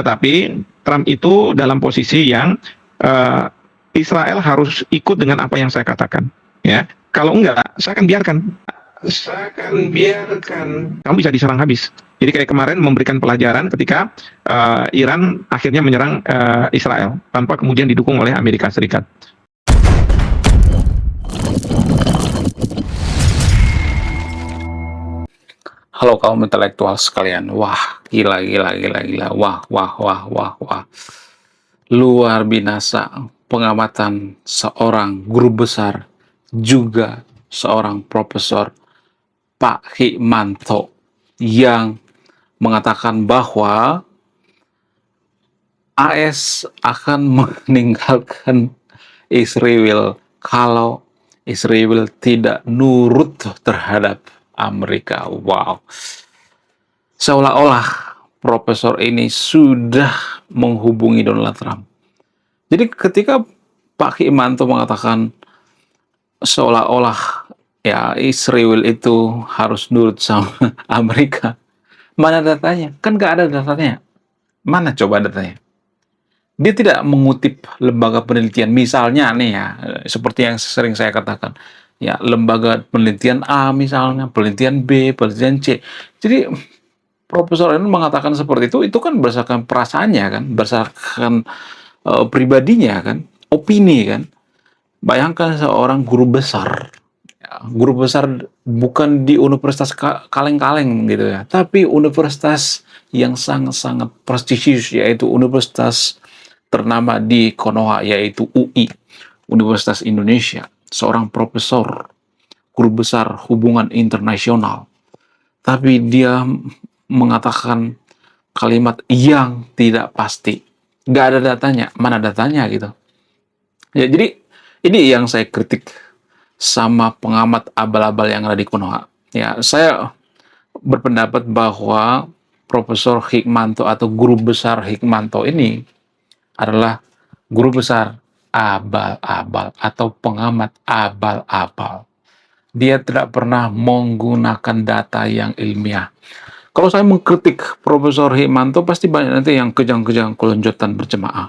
Tetapi Trump itu dalam posisi yang uh, Israel harus ikut dengan apa yang saya katakan. Ya, kalau enggak, saya akan biarkan kamu bisa diserang habis. Jadi kayak kemarin memberikan pelajaran ketika Iran akhirnya menyerang Israel tanpa kemudian didukung oleh Amerika Serikat. Halo kaum intelektual sekalian, wah gila, wah, luar binasa pengamatan seorang guru besar, juga seorang profesor, Pak Hikmanto, yang mengatakan bahwa AS akan meninggalkan Israel kalau Israel tidak nurut terhadap Amerika. Wow. Seolah-olah profesor ini sudah menghubungi Donald Trump. Jadi ketika Pak Hikmanto mengatakan seolah-olah ya Israel itu harus nurut sama Amerika, mana datanya? Kan nggak ada datanya. Mana coba datanya? Dia tidak mengutip lembaga penelitian, misalnya nih ya, seperti yang sering saya katakan, ya lembaga penelitian A misalnya, penelitian B, penelitian C. Jadi profesor ini mengatakan seperti itu kan berdasarkan perasaannya kan, berdasarkan pribadinya kan, opini kan. Bayangkan seorang guru besar, ya, guru besar bukan di universitas kaleng-kaleng gitu ya, tapi universitas yang sangat-sangat prestisius, yaitu universitas ternama di Konoha, yaitu UI, Universitas Indonesia, seorang profesor, guru besar hubungan internasional. Tapi dia mengatakan kalimat yang tidak pasti. Nggak ada datanya, mana datanya gitu. Ya, jadi ini yang saya kritik sama pengamat abal-abal yang ada di Konoha. Ya, saya berpendapat bahwa Profesor Hikmanto atau guru besar Hikmanto ini adalah guru besar abal-abal atau pengamat abal-abal. Dia tidak pernah menggunakan data yang ilmiah. Kalau saya mengkritik Profesor Hikmanto, pasti banyak nanti yang kejang-kejang kelonjotan berjemaah.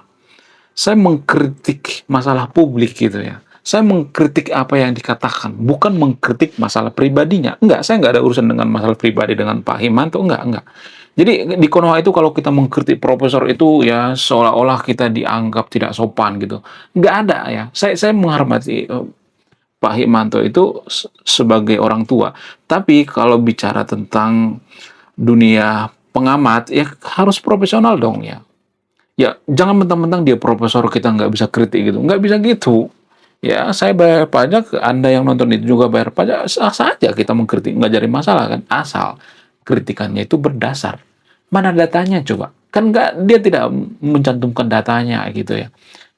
Saya mengkritik masalah publik gitu ya. Saya mengkritik apa yang dikatakan, bukan mengkritik masalah pribadinya. Enggak, saya nggak ada urusan dengan masalah pribadi dengan Pak Hikmanto, enggak. Jadi di Konoha itu kalau kita mengkritik profesor itu ya seolah-olah kita dianggap tidak sopan gitu. Nggak ada ya. Saya menghormati Pak Hikmanto itu sebagai orang tua. Tapi kalau bicara tentang dunia pengamat ya harus profesional dong ya. Ya jangan mentang-mentang dia profesor kita nggak bisa kritik gitu. Nggak bisa gitu. Ya saya bayar pajak, Anda yang nonton itu juga bayar pajak, sah saja kita mengkritik, nggak jadi masalah kan. Asal kritikannya itu berdasar. Mana datanya coba? Kan nggak, dia tidak mencantumkan datanya gitu ya.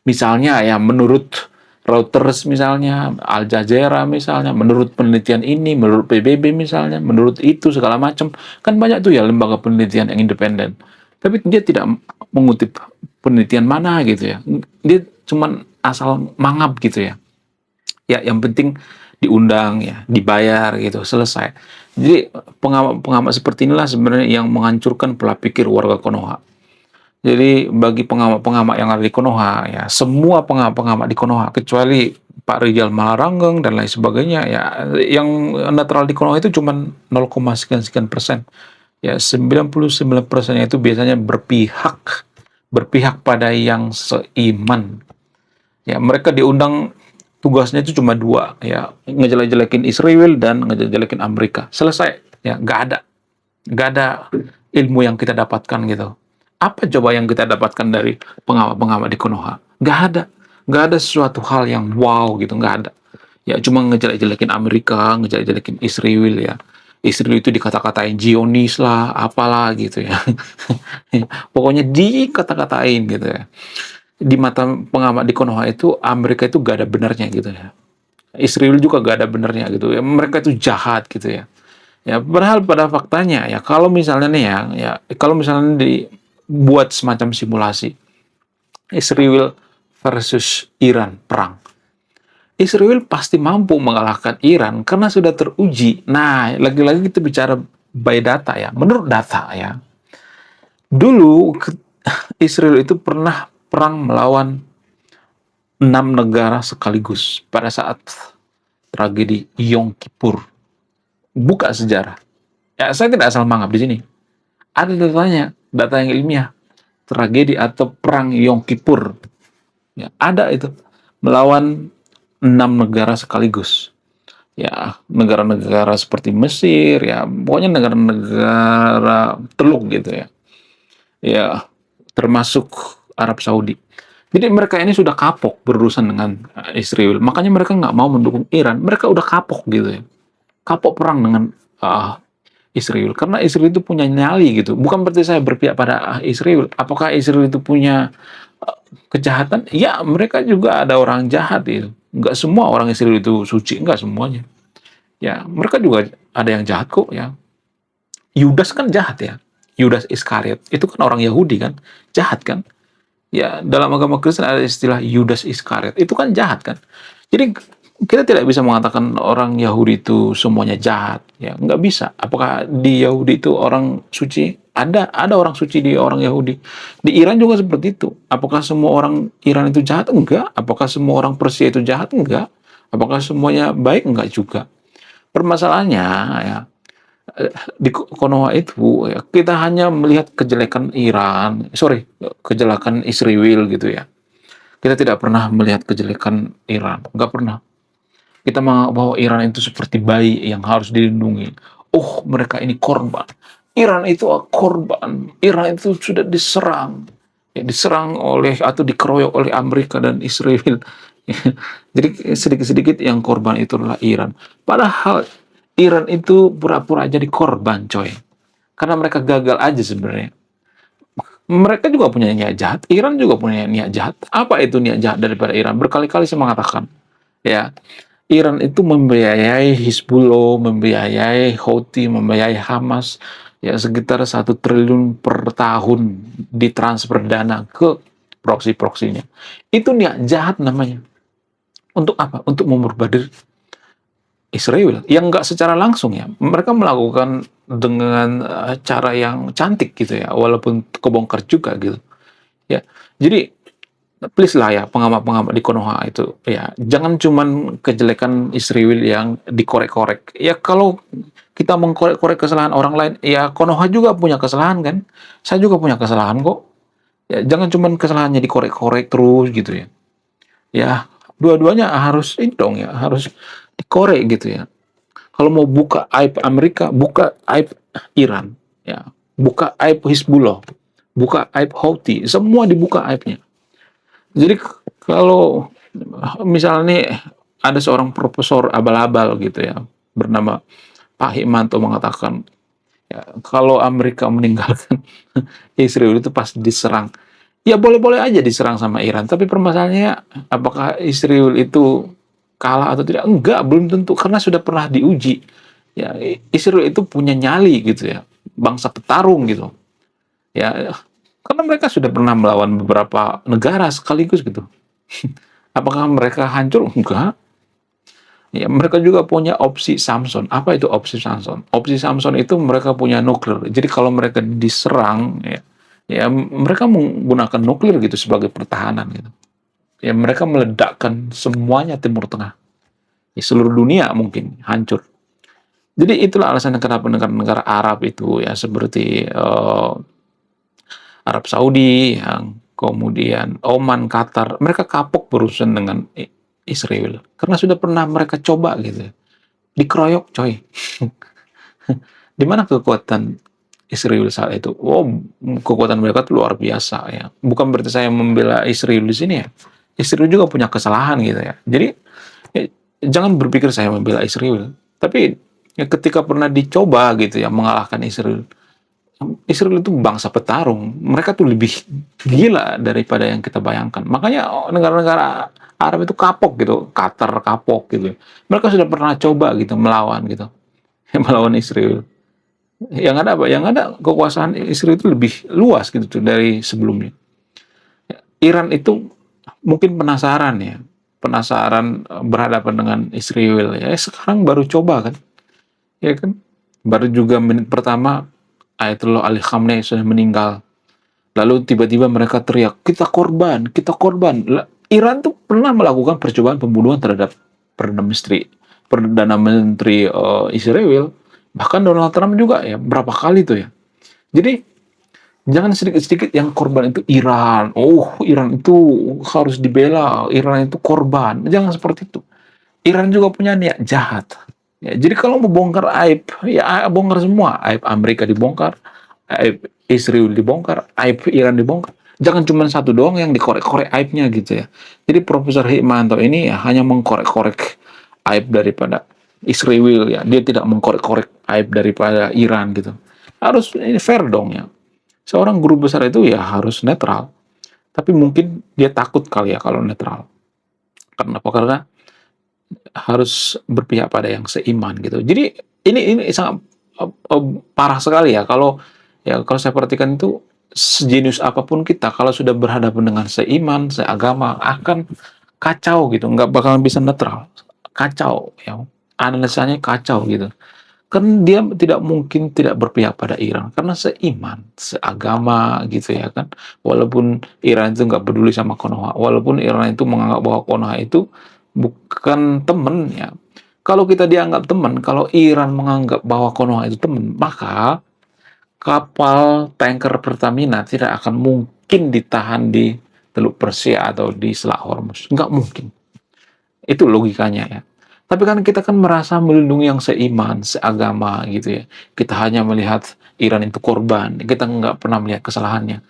Misalnya ya menurut Reuters misalnya, Al Jazeera misalnya, menurut penelitian ini, menurut PBB misalnya, menurut itu segala macam. Kan banyak tuh ya lembaga penelitian yang independen. Tapi dia tidak mengutip penelitian mana gitu ya. Dia cuman asal mangap gitu ya. Ya yang penting diundang ya, dibayar gitu, selesai. Jadi pengamat-pengamat seperti inilah sebenarnya yang menghancurkan pola pikir warga Konoha. Jadi bagi pengamat-pengamat yang ada di Konoha ya, semua pengamat-pengamat di Konoha kecuali Pak Rijal Malaranggeng dan lain sebagainya ya, yang netral di Konoha itu cuma 0, sekian persen. Ya 99% itu biasanya berpihak pada yang seiman. Ya mereka diundang, tugasnya itu cuma dua ya, ngejelek-jelekin Israel dan ngejelek-jelekin Amerika, selesai ya. Nggak ada ilmu yang kita dapatkan gitu. Apa coba yang kita dapatkan dari pengamat-pengamat di Konoha? Nggak ada sesuatu hal yang wow gitu, nggak ada ya. Cuma ngejelek-jelekin Amerika, ngejelek-jelekin Israel ya. Israel itu dikata-katain Zionis lah, apalah gitu ya. Pokoknya dikata-katain gitu ya. Di mata pengamat di Konoha itu Amerika itu gak ada benarnya gitu ya. Israel juga gak ada benarnya gitu ya. Mereka itu jahat gitu ya. Ya padahal pada faktanya ya kalau misalnya nih ya kalau misalnya dibuat semacam simulasi Israel versus Iran perang. Israel pasti mampu mengalahkan Iran karena sudah teruji. Nah, lagi-lagi kita bicara by data ya. Menurut data ya. Dulu Israel itu pernah perang melawan 6 negara sekaligus pada saat tragedi Yom Kippur. Buka sejarah. Ya, saya tidak asal mangap di sini. Ada datanya, data yang ilmiah. Tragedi atau perang Yom Kippur. Ya, ada itu. Melawan 6 negara sekaligus. Ya, negara-negara seperti Mesir, ya, pokoknya negara-negara Teluk gitu ya. Ya, termasuk Arab Saudi. Jadi mereka ini sudah kapok berurusan dengan Israel. Makanya mereka nggak mau mendukung Iran. Mereka udah kapok gitu ya. Kapok perang dengan Israel. Karena Israel itu punya nyali gitu. Bukan berarti saya berpihak pada Israel. Apakah Israel itu punya kejahatan? Ya, mereka juga ada orang jahat itu. Nggak semua orang Israel itu suci. Nggak semuanya. Ya, mereka juga ada yang jahat kok ya. Yudas kan jahat ya. Yudas Iskariot. Itu kan orang Yahudi kan. Jahat kan. Ya, dalam agama Kristen ada istilah Yudas Iskariot. Itu kan jahat kan. Jadi kita tidak bisa mengatakan orang Yahudi itu semuanya jahat. Ya, nggak bisa. Apakah di Yahudi itu orang suci? Ada orang suci di orang Yahudi. Di Iran juga seperti itu. Apakah semua orang Iran itu jahat? Enggak. Apakah semua orang Persia itu jahat? Enggak. Apakah semuanya baik? Enggak juga. Permasalahannya ya, di Konoha itu ya, kita hanya melihat kejelekan kejelekan Israel gitu ya. Kita tidak pernah melihat kejelekan Iran, nggak pernah. Kita menganggap bahwa Iran itu seperti bayi yang harus dilindungi. Oh, mereka ini korban. Iran itu korban. Iran itu sudah diserang, ya, diserang oleh atau dikeroyok oleh Amerika dan Israel. Jadi sedikit-sedikit yang korban itu adalah Iran. Padahal Iran itu pura-pura jadi korban, coy. Karena mereka gagal aja sebenarnya. Mereka juga punya niat jahat. Iran juga punya niat jahat. Apa itu niat jahat daripada Iran? Berkali-kali saya mengatakan, ya, Iran itu membiayai Hizbullah, membiayai Houthi, membiayai Hamas, ya sekitar 1 triliun per tahun ditransfer dana ke proksi-proksinya. Itu niat jahat namanya. Untuk apa? Untuk memperbadir Israel yang nggak secara langsung ya, mereka melakukan dengan cara yang cantik gitu ya, walaupun kebongkar juga gitu ya. Jadi please lah ya, pengamat-pengamat di Konoha itu ya, jangan cuman kejelekan Israel yang dikorek-korek ya. Kalau kita mengkorek-korek kesalahan orang lain ya, Konoha juga punya kesalahan kan, saya juga punya kesalahan kok ya. Jangan cuman kesalahannya dikorek-korek terus gitu ya. Ya, dua-duanya harus itu dong ya, harus dikorek gitu ya. Kalau mau buka aib Amerika, buka aib Iran, ya, buka aib Hizbullah, buka aib Houthi, semua dibuka aibnya. Jadi kalau misalnya ada seorang profesor abal-abal gitu ya, bernama Pak Hikmanto mengatakan, ya, kalau Amerika meninggalkan Israel itu pasti diserang. Ya boleh-boleh aja diserang sama Iran, tapi permasalahannya apakah Israel itu kalah atau tidak? Enggak, belum tentu, karena sudah pernah diuji. Ya, Israel itu punya nyali gitu ya, bangsa petarung gitu. Ya, karena mereka sudah pernah melawan beberapa negara sekaligus gitu. Apakah mereka hancur? Enggak. Ya, mereka juga punya opsi Samson. Apa itu opsi Samson? Opsi Samson itu mereka punya nuklir. Jadi kalau mereka diserang, ya mereka menggunakan nuklir gitu sebagai pertahanan gitu. Ya mereka meledakkan semuanya Timur Tengah. Ya, seluruh dunia mungkin hancur. Jadi itulah alasan kenapa negara-negara Arab itu ya seperti Arab Saudi, yang kemudian Oman, Qatar, mereka kapok berurusan dengan Israel karena sudah pernah mereka coba gitu, dikeroyok coy. Di mana kekuatan Israel saat itu? Wow, kekuatan mereka itu luar biasa ya. Bukan berarti saya membela Israel di sini ya. Israel juga punya kesalahan gitu ya. Jadi ya, jangan berpikir saya membela Israel. Tapi ya, ketika pernah dicoba gitu ya mengalahkan Israel, Israel itu bangsa petarung. Mereka tuh lebih gila daripada yang kita bayangkan. Makanya negara-negara Arab itu kapok gitu, Qatar kapok gitu. Mereka sudah pernah coba gitu melawan gitu, melawan Israel. Yang ada apa? Yang ada kekuasaan Israel itu lebih luas gitu tuh dari sebelumnya. Iran itu mungkin penasaran ya, penasaran berhadapan dengan Israel ya. Sekarang baru coba kan, ya kan? Baru juga menit pertama Ayatollah Ali Khamenei sudah meninggal. Lalu tiba-tiba mereka teriak, kita korban, kita korban. Iran tuh pernah melakukan percobaan pembunuhan terhadap Perdana Menteri Israel, bahkan Donald Trump juga ya, berapa kali tuh ya. Jadi jangan sedikit-sedikit yang korban itu Iran. Oh, Iran itu harus dibela, Iran itu korban. Jangan seperti itu. Iran juga punya niat jahat. Ya, jadi kalau mau bongkar aib, ya bongkar semua. Aib Amerika dibongkar, aib Israel dibongkar, aib Iran dibongkar. Jangan cuma satu doang yang dikorek-korek aibnya gitu ya. Jadi Profesor Hikmanto ini ya hanya mengkorek-korek aib daripada Israel ya. Dia tidak mengkorek-korek aib daripada Iran gitu. Harus ini fair dong ya. Seorang guru besar itu ya harus netral. Tapi mungkin dia takut kali ya kalau netral. Kenapa? Karena harus berpihak pada yang seiman gitu. Jadi ini sangat parah sekali ya kalau saya perhatikan itu sejenius apapun kita kalau sudah berhadapan dengan seiman, seagama akan kacau gitu, nggak bakalan bisa netral. Kacau ya. Analisanya kacau gitu. Kan dia tidak mungkin tidak berpihak pada Iran karena seiman, seagama gitu ya kan. Walaupun Iran itu nggak peduli sama Konoha, walaupun Iran itu menganggap bahwa Konoha itu bukan teman ya. Kalau kita dianggap teman, kalau Iran menganggap bahwa Konoha itu teman, maka kapal tanker Pertamina tidak akan mungkin ditahan di Teluk Persia atau di Selat Hormuz. Nggak mungkin. Itu logikanya ya. Tapi kan kita kan merasa melindungi yang seiman, seagama gitu ya. Kita hanya melihat Iran itu korban, kita nggak pernah melihat kesalahannya.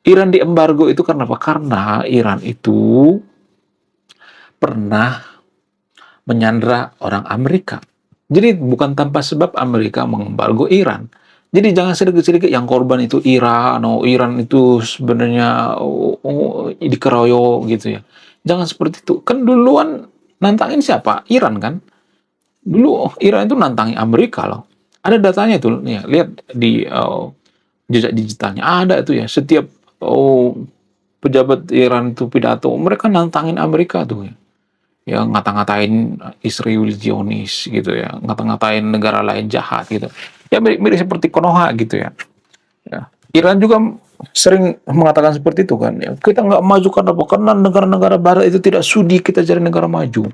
Iran diembargo itu karena apa? Karena Iran itu pernah menyandra orang Amerika. Jadi bukan tanpa sebab Amerika mengembargo Iran. Jadi jangan sedikit-sedikit yang korban itu Iran, Iran itu sebenarnya dikeroyok gitu ya. Jangan seperti itu. Kan duluan nantangin siapa? Iran kan? Dulu Iran itu nantangi Amerika loh. Ada datanya tuh, ya, lihat di jejak digitalnya. Ada itu ya, setiap pejabat Iran itu pidato, mereka nantangin Amerika tuh ya. Ya ngata-ngatain Israel Zionis gitu ya, ngata-ngatain negara lain jahat gitu. Ya mirip seperti Konoha gitu ya. Ya. Iran juga sering mengatakan seperti itu kan. Ya, kita nggak maju karena apa? Karena negara-negara Barat itu tidak sudi kita jadi negara maju.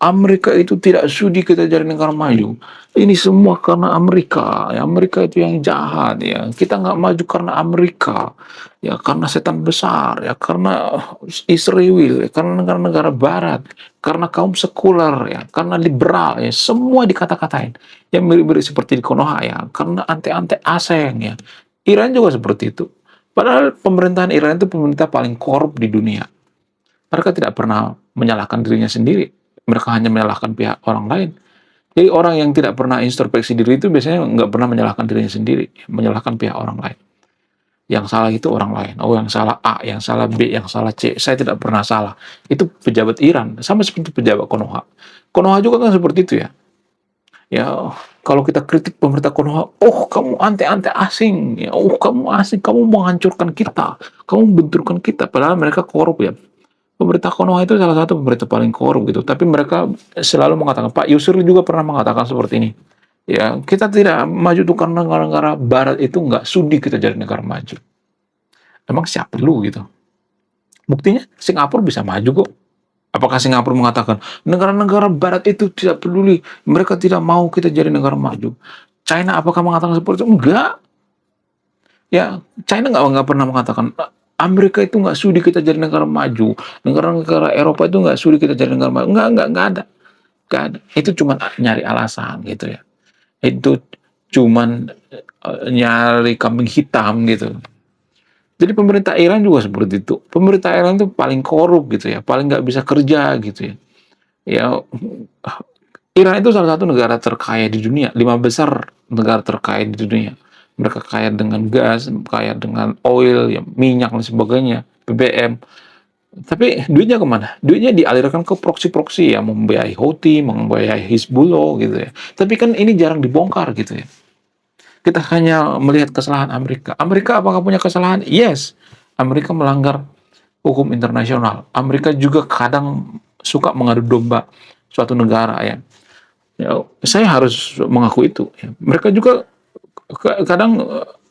Amerika itu tidak sudi kita jadi negara maju. Ini semua karena Amerika. Ya, Amerika itu yang jahat ya. Kita nggak maju karena Amerika. Ya karena setan besar. Ya karena Israel. Ya, karena negara-negara Barat. Karena kaum sekuler. Ya karena liberal. Ya semua dikata-katain. Yang mirip-mirip seperti di Konoha ya. Karena ante-ante asing ya. Iran juga seperti itu. Padahal pemerintahan Iran itu pemerintah paling korup di dunia. Mereka tidak pernah menyalahkan dirinya sendiri. Mereka hanya menyalahkan pihak orang lain. Jadi orang yang tidak pernah introspeksi diri itu biasanya nggak pernah menyalahkan dirinya sendiri. Menyalahkan pihak orang lain. Yang salah itu orang lain. Oh, yang salah A, yang salah B, yang salah C. Saya tidak pernah salah. Itu pejabat Iran. Sama seperti pejabat Konoha. Konoha juga kan seperti itu ya. Ya, kalau kita kritik pemerintah Konoha, oh kamu ante-ante asing, ya, oh kamu asing, kamu menghancurkan kita, kamu benturkan kita, padahal mereka korup ya. Pemerintah Konoha itu salah satu pemerintah paling korup gitu, tapi mereka selalu mengatakan, Pak Yusril juga pernah mengatakan seperti ini. Ya, kita tidak maju tuh karena negara-negara Barat itu nggak sudi kita jadi negara maju. Emang siapa perlu gitu? Buktinya Singapura bisa maju kok. Apakah Singapura mengatakan negara-negara Barat itu tidak peduli, mereka tidak mau kita jadi negara maju? China apakah mengatakan seperti itu? Enggak. Ya, China nggak pernah mengatakan Amerika itu nggak sudi kita jadi negara maju, negara-negara Eropa itu nggak sudi kita jadi negara maju. Nggak ada, nggak ada. Itu cuma nyari alasan gitu ya. Itu cuma nyari kambing hitam gitu. Jadi pemerintah Iran juga seperti itu. Pemerintah Iran itu paling korup gitu ya, paling nggak bisa kerja gitu ya. Ya, Iran itu salah satu negara terkaya di dunia, 5 besar negara terkaya di dunia. Mereka kaya dengan gas, kaya dengan oil, ya, minyak dan sebagainya, BBM. Tapi duitnya kemana? Duitnya dialirkan ke proksi-proksi ya, membiayai Houthi, membiayai Hizbullah gitu ya. Tapi kan ini jarang dibongkar gitu ya. Kita hanya melihat kesalahan Amerika. Amerika apakah punya kesalahan? Yes. Amerika melanggar hukum internasional. Amerika juga kadang suka mengadu domba suatu negara ya. Ya, saya harus mengaku itu. Ya. Mereka juga kadang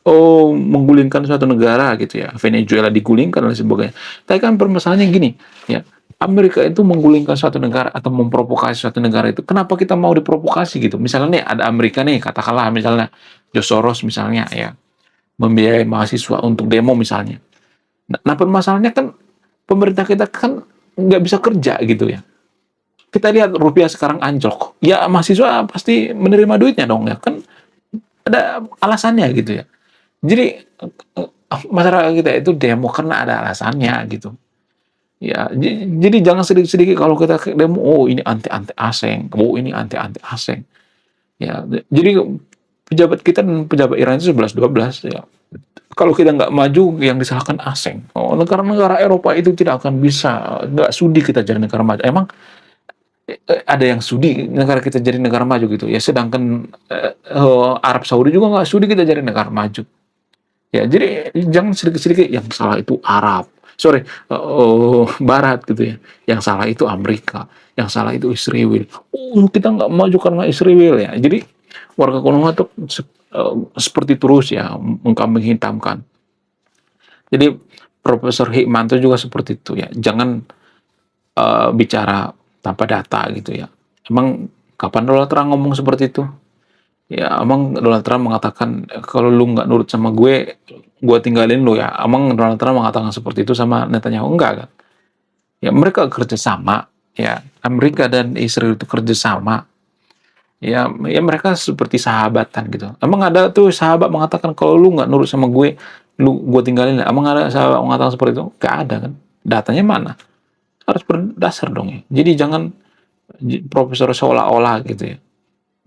menggulingkan suatu negara gitu ya, Venezuela digulingkan dan sebagainya. Tapi kan permasalahannya gini, ya, Amerika itu menggulingkan suatu negara atau memprovokasi suatu negara itu, kenapa kita mau diprovokasi gitu? Misalnya nih ada Amerika nih, katakanlah misalnya George Soros misalnya ya, membiayai mahasiswa untuk demo misalnya. Nah permasalahannya kan pemerintah kita kan nggak bisa kerja gitu ya. Kita lihat rupiah sekarang anjlok, ya mahasiswa pasti menerima duitnya dong ya kan, ada alasannya gitu ya. Jadi masyarakat kita itu demo karena ada alasannya gitu. Ya, jadi jangan sedikit-sedikit kalau kita demo, oh ini anti-anti asing, oh ini anti-anti asing. Ya, jadi pejabat kita dan pejabat Iran itu 11-12 ya. Kalau kita nggak maju, yang disalahkan asing. Oh, negara-negara Eropa itu tidak akan bisa, nggak sudi kita jadi negara maju. Emang ada yang sudi negara kita jadi negara maju gitu ya. Sedangkan Arab Saudi juga nggak sudi kita jadi negara maju. Ya, jadi jangan sedikit-sedikit yang salah itu Arab. Sorry, Barat gitu ya. Yang salah itu Amerika. Yang salah itu Israel. Oh, kita nggak maju karena Israel ya. Jadi warga Konoha tuh seperti terus ya mengkambing hitamkan. Jadi Profesor Hikmanto juga seperti itu ya. Jangan bicara tanpa data gitu ya. Emang kapan Donald Trump ngomong seperti itu? Ya, emang Donald Trump mengatakan kalau lu nggak nurut sama gue tinggalin lu ya. Emang Donald Trump mengatakan seperti itu sama Netanyahu? Enggak kan? Ya mereka kerja sama. Ya, Amerika dan Israel itu kerja sama. Ya, ya mereka seperti sahabatan gitu. Emang ada tuh sahabat mengatakan kalau lu nggak nurut sama gue tinggalin. Emang ada sahabat mengatakan seperti itu? Gak ada kan? Datanya mana? Harus berdasar dong ya. Jadi jangan profesor seolah-olah gitu ya.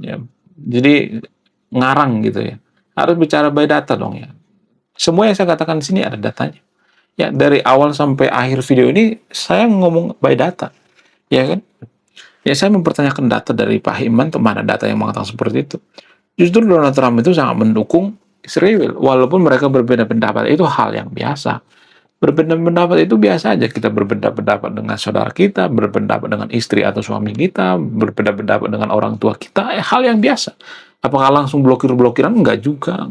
Ya, jadi ngarang gitu ya. Harus bicara by data dong ya. Semua yang saya katakan di sini ada datanya. Ya, dari awal sampai akhir video ini saya ngomong by data. Ya kan? Ya saya mempertanyakan data dari Pak Himan, mana data yang mengatakan seperti itu. Justru Donald Trump itu sangat mendukung Israel, walaupun mereka berbeda pendapat, itu hal yang biasa. Berbeda pendapat itu biasa aja, kita berbeda pendapat dengan saudara kita, berpendapat dengan istri atau suami kita, berbeda pendapat dengan orang tua kita, hal yang biasa. Apakah langsung blokir-blokiran? Enggak juga.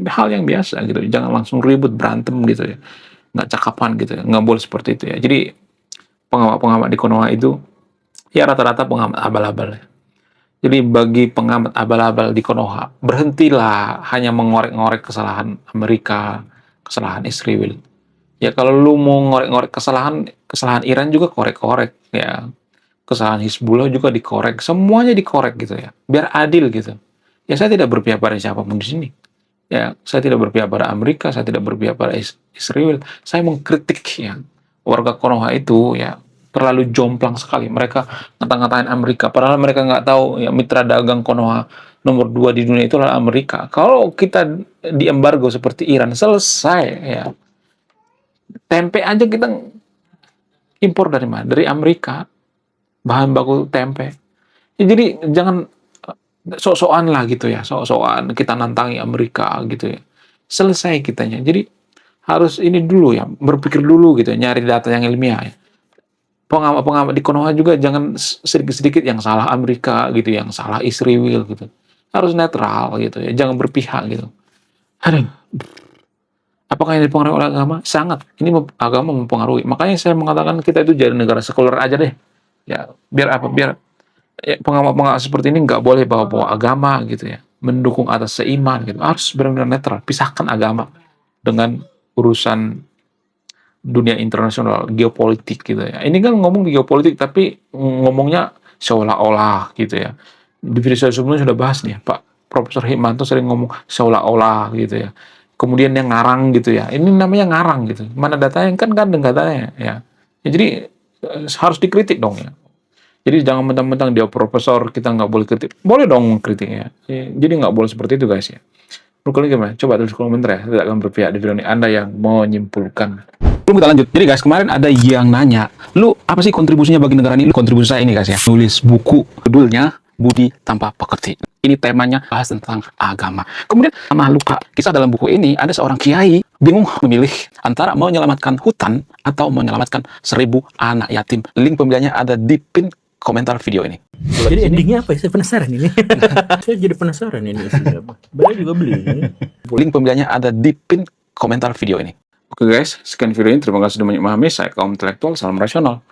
Hal yang biasa gitu. Jangan langsung ribut, berantem gitu ya. Nggak cakapan gitu ya. Nggak boleh seperti itu ya. Jadi pengamat-pengamat di Konoha itu ya rata-rata pengamat abal-abal ya. Jadi bagi pengamat abal-abal di Konoha, berhentilah hanya mengorek-ngorek kesalahan Amerika, kesalahan Israel. Ya kalau lu mau ngorek-ngorek kesalahan Iran juga korek-korek ya. Kesalahan Hizbullah juga dikorek, semuanya dikorek gitu ya. Biar adil gitu. Ya saya tidak berpihak pada siapapun di sini. Ya, saya tidak berpihak pada Amerika, saya tidak berpihak pada Israel. Saya mengkritik ya warga Konoha itu ya terlalu jomplang sekali. Mereka ngata-ngatain Amerika, padahal mereka nggak tahu ya mitra dagang Konoha nomor 2 di dunia itu adalah Amerika. Kalau kita diembargo seperti Iran, selesai ya. Tempe aja kita impor dari mana? Dari Amerika. Bahan baku tempe. Ya, jadi jangan sok-sokan lah gitu ya. Sok-sokan kita nantangi Amerika gitu ya. Selesai kitanya. Jadi harus ini dulu ya. Berpikir dulu gitu ya. Nyari data yang ilmiah ya. Pengamat-pengamat di Konoha juga jangan sedikit-sedikit yang salah Amerika gitu, yang salah Israel gitu. Harus netral gitu ya, jangan berpihak gitu. Aduh, apakah ini dipengaruhi oleh agama? Sangat. Ini agama mempengaruhi. Makanya saya mengatakan kita itu jadi negara sekuler aja deh. Ya, biar apa? Biar ya, pengamat-pengamat seperti ini nggak boleh bawa-bawa agama gitu ya. Mendukung atas seiman gitu. Harus benar-benar netral. Pisahkan agama dengan urusan dunia internasional, geopolitik gitu ya. Ini kan ngomong geopolitik tapi ngomongnya seolah-olah gitu ya. Di video saya sebelumnya sudah bahas nih, Pak Profesor Hikmanto sering ngomong seolah-olah gitu ya. Kemudian yang ngarang gitu ya. Ini namanya ngarang gitu. Mana datanya kan gandeng katanya ya. Ya jadi harus dikritik dong ya. Jadi jangan mentang-mentang dia profesor kita nggak boleh kritik. Boleh dong kritik ya. Jadi nggak boleh seperti itu guys ya. Menurut kalian gimana? Coba tulis komentar ya. Tidak akan berpihak di video ini. Anda yang mau menyimpulkan. Belum kita lanjut. Jadi guys, kemarin ada yang nanya, lu apa sih kontribusinya bagi negara ini? Lu kontribusi saya ini guys ya. Nulis buku, judulnya Budi Tanpa Pekerti. Ini temanya bahas tentang agama. Kemudian sama luka. Kisah dalam buku ini ada seorang kiai bingung memilih antara menyelamatkan hutan atau menyelamatkan 1000 anak yatim. Link pembeliannya ada di pin komentar video ini. Jadi endingnya apa ya? Saya penasaran ini. Saya jadi penasaran ini isinya apa. Bella juga beli. Link pembeliannya ada di pin komentar video ini. Oke guys, sekian video ini. Terima kasih sudah memahami. Saya kaum intelektual, salam rasional.